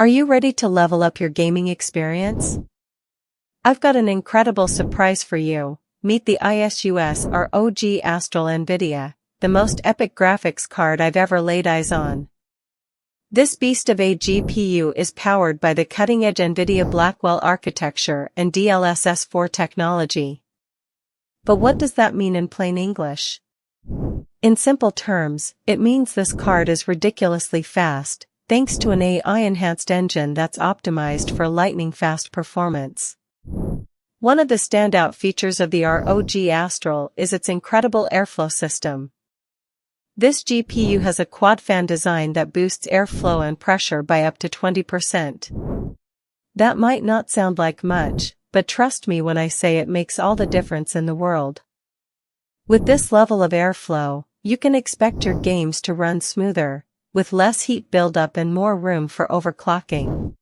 Are you ready to level up your gaming experience? I've got an incredible surprise for you. Meet the ASUS ROG Astral NVIDIA, the most epic graphics card I've ever laid eyes on. This beast of a GPU is powered by the cutting-edge NVIDIA Blackwell architecture and DLSS 4 technology. But what does that mean in plain English? In simple terms, it means this card is ridiculously fast, thanks to an AI-enhanced engine that's optimized for lightning-fast performance. One of the standout features of the ROG Astral is its incredible airflow system. This GPU has a quad-fan design that boosts airflow and pressure by up to 20%. That might not sound like much, but trust me when I say it makes all the difference in the world. With this level of airflow, you can expect your games to run smoother, with less heat buildup and more room for overclocking.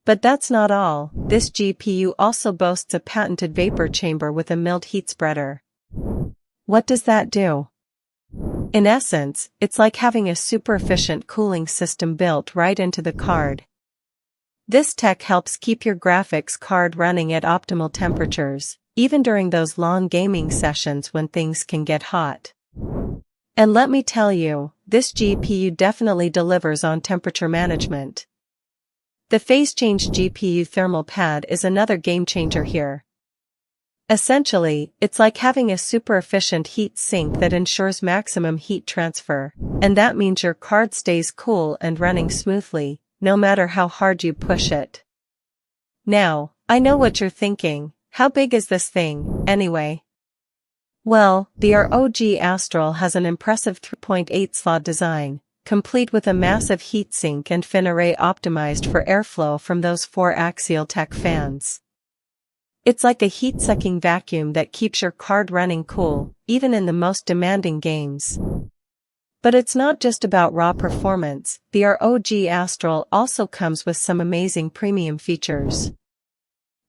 But that's not all. This GPU also boasts a patented vapor chamber with a milled heat spreader. What does that do? In essence, it's like having a super efficient cooling system built right into the card. This tech helps keep your graphics card running at optimal temperatures, even during those long gaming sessions when things can get hot. And let me tell you, this GPU definitely delivers on temperature management. The phase change GPU thermal pad is another game changer here. Essentially, it's like having a super efficient heat sink that ensures maximum heat transfer, and that means your card stays cool and running smoothly, no matter how hard you push it. Now, I know what you're thinking, how big is this thing, anyway? Well, the ROG Astral has an impressive 3.8 slot design, complete with a massive heatsink and fan array optimized for airflow from those 4 Axial-tech fans. It's like a heat-sucking vacuum that keeps your card running cool, even in the most demanding games. But it's not just about raw performance. The ROG Astral also comes with some amazing premium features.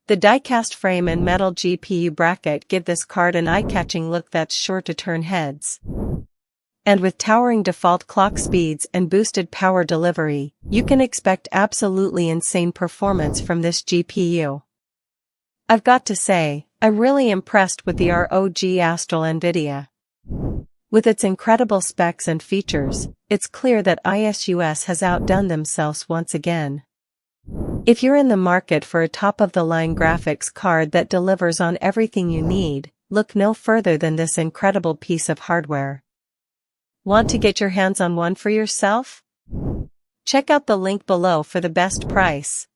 The die-cast frame and metal GPU bracket give this card an eye-catching look that's sure to turn heads. And with towering default clock speeds and boosted power delivery, you can expect absolutely insane performance from this GPU. I've got to say, I'm really impressed with the ROG Astral NVIDIA. With its incredible specs and features, it's clear that ASUS has outdone themselves once again. If you're in the market for a top-of-the-line graphics card that delivers on everything you need, look no further than this incredible piece of hardware. Want to get your hands on one for yourself? Check out the link below for the best price.